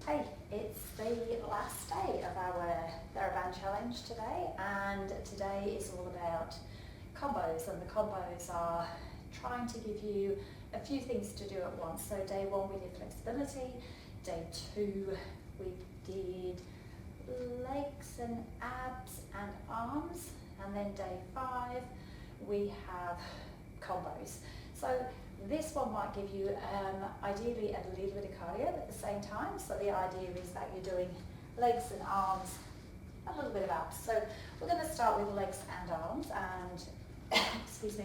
Hey, it's the last day of our Theraband challenge today, and today is all about combos, and the combos are trying to give you a few things to do at once. So day one we did flexibility, day two we did legs and abs and arms, and then day five we have combos. So this one might give you ideally a little bit of cardio at the same time. So the idea is that you're doing legs and arms, a little bit of abs. So we're going to start with legs and arms, and excuse me,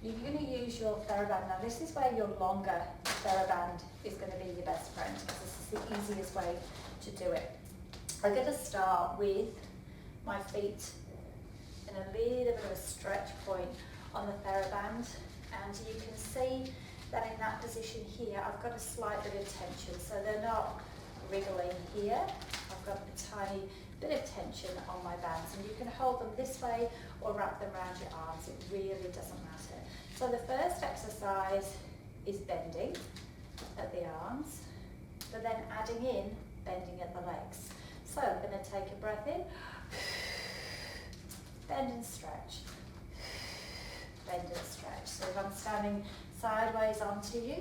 you're going to use your Theraband. Now this is where your longer Theraband is going to be your best friend, because this is the easiest way to do it. I'm going to start with my feet in a little bit of a stretch point on the Theraband. And you can see that in that position here, I've got a slight bit of tension. So they're not wriggling here. I've got a tiny bit of tension on my bands. And you can hold them this way or wrap them around your arms. It really doesn't matter. So the first exercise is bending at the arms, but then adding in bending at the legs. So I'm going to take a breath in, bend and stretch. Bend and stretch. So if I'm standing sideways onto you,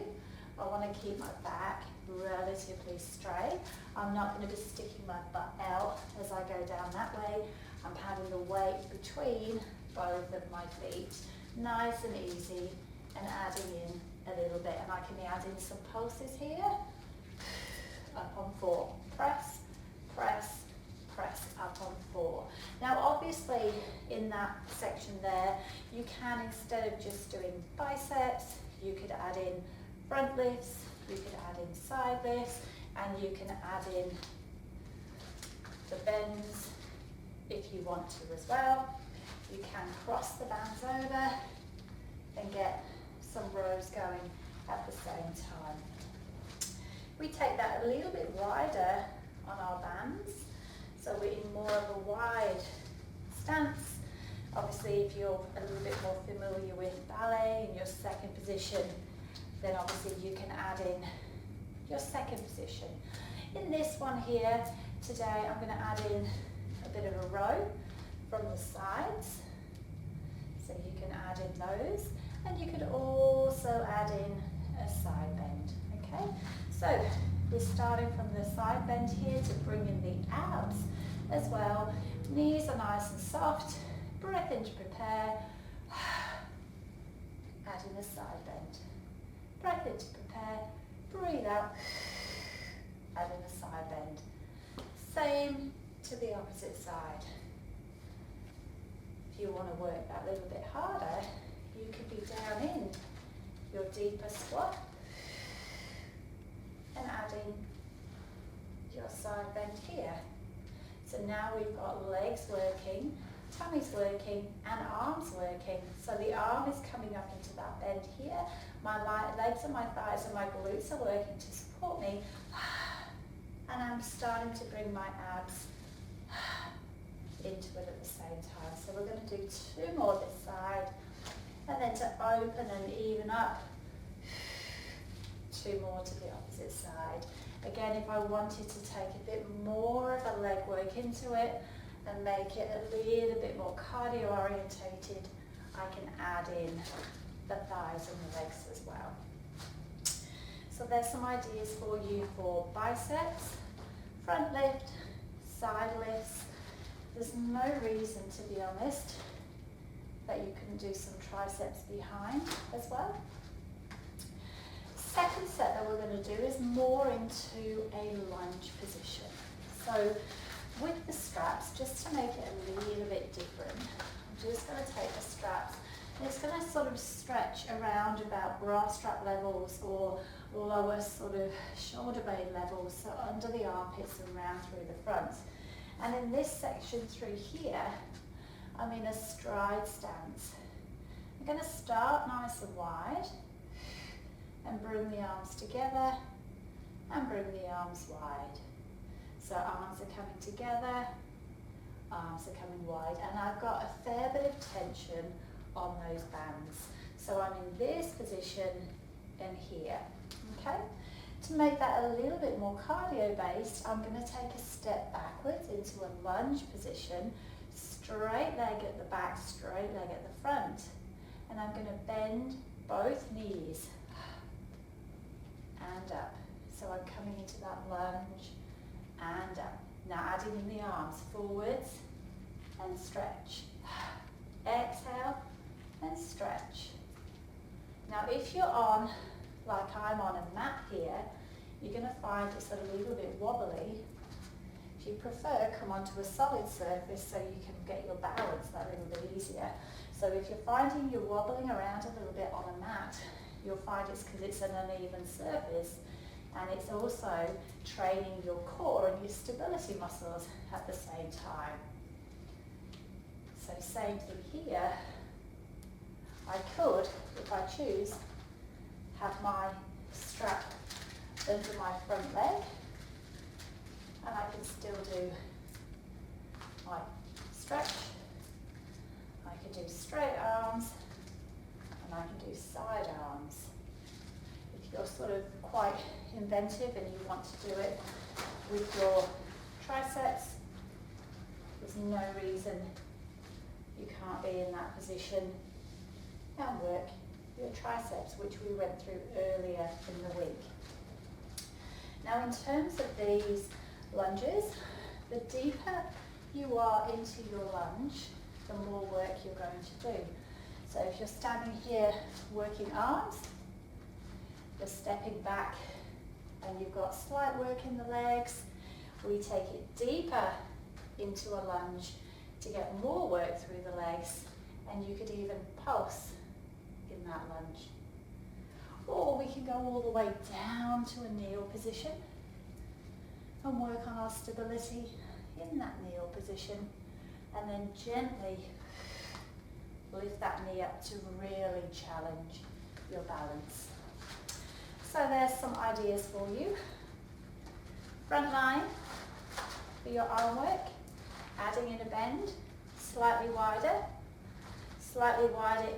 I want to keep my back relatively straight. I'm not going to be sticking my butt out as I go down that way. I'm having the weight between both of my feet, nice and easy, and adding in a little bit. And I can add in some pulses here. Up on 4. Press, press, press, up on 4. Now obviously in that section there, you can, instead of just doing biceps, you could add in front lifts, you could add in side lifts, and you can add in the bends if you want to as well. You can cross the bands over and get some rows going at the same time. We take that a little bit wider on our bands, so we're in more of a wide stance. Obviously, if you're a little bit more familiar with ballet in your second position, then obviously you can add in your second position. In this one here, today I'm going to add in a bit of a row from the sides. So you can add in those, and you could also add in a side bend, okay? So we're starting from the side bend here to bring in the abs as well. Knees are nice and soft. Breath in to prepare. Add in a side bend. Breath in to prepare. Breathe out. Add in a side bend. Same to the opposite side. If you want to work that a little bit harder, you could be down in your deeper squat and adding your side bend here. So now we've got legs working, tummy's working, and arms working. So the arm is coming up into that bend here. My legs and my thighs and my glutes are working to support me. And I'm starting to bring my abs into it at the same time. So we're going to do 2 more this side. And then to open and even up, 2 more to the opposite side. Again, if I wanted to take a bit more of a leg work into it and make it a little bit more cardio orientated, I can add in the thighs and the legs as well. So there's some ideas for you for biceps, front lift, side lifts. There's no reason, to be honest, that you couldn't do some triceps behind as well. Second set that we're going to do is more into a lunge position. So with the straps, just to make it a little bit different, I'm just going to take the straps and it's going to sort of stretch around about bra strap levels or lower sort of shoulder blade levels, so under the armpits and round through the front. And in this section through here, I'm in a stride stance. I'm going to start nice and wide and bring the arms together and bring the arms wide. So arms are coming together, arms are coming wide, and I've got a fair bit of tension on those bands. So I'm in this position and here, okay? To to make that a little bit more cardio based, I'm going to take a step backwards into a lunge position, straight leg at the back, straight leg at the front. And I'm going to bend both knees and up. So I'm coming into that lunge and up. Now adding in the arms, forwards and stretch. Exhale and stretch. Now if you're on, like I'm on a mat here, you're going to find it's a little bit wobbly. If you prefer, come onto a solid surface so you can get your balance that little bit easier. So if you're finding you're wobbling around a little bit on a mat, you'll find it's because it's an uneven surface, and it's also training your core and your stability muscles at the same time. So same thing here. I could, if I choose, have my strap under my front leg, and I can still do my stretch. I can do straight arms, and I can do side arms. If you're sort of quite inventive and you want to do it with your triceps, there's no reason you can't be in that position and work your triceps, which we went through earlier in the week. Now in terms of these lunges, the deeper you are into your lunge, the more work you're going to do. So if you're standing here working arms, you're stepping back and you've got slight work in the legs, we take it deeper into a lunge to get more work through the legs, and you could even pulse in that lunge. Or we can go all the way down to a kneel position and work on our stability in that kneel position, and then gently lift that knee up to really challenge your balance. So there's some ideas for you. Front line for your arm work, adding in a bend, slightly wider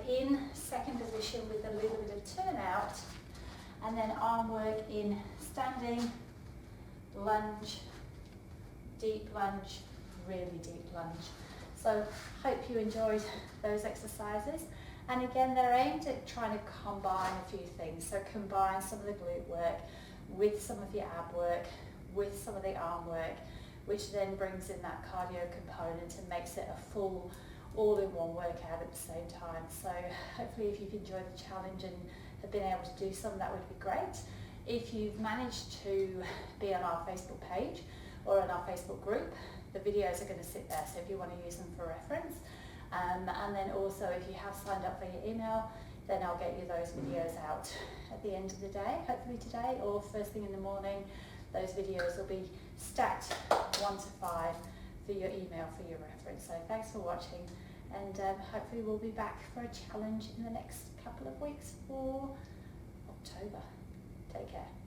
in second position with a little bit of turnout, and then arm work in standing, lunge, deep lunge, really deep lunge. So hope you enjoyed those exercises. And again, they're aimed at trying to combine a few things. So combine some of the glute work with some of your ab work, with some of the arm work, which then brings in that cardio component and makes it a full all-in-one workout at the same time. So hopefully if you've enjoyed the challenge and have been able to do some, that would be great. If you've managed to be on our Facebook page or on our Facebook group, the videos are going to sit there, so if you want to use them for reference. And then also if you have signed up for your email, then I'll get you those videos out at the end of the day, hopefully today or first thing in the morning. Those videos will be stacked 1 to 5 for your email for your reference. So thanks for watching, and hopefully we'll be back for a challenge in the next couple of weeks for October. Take care.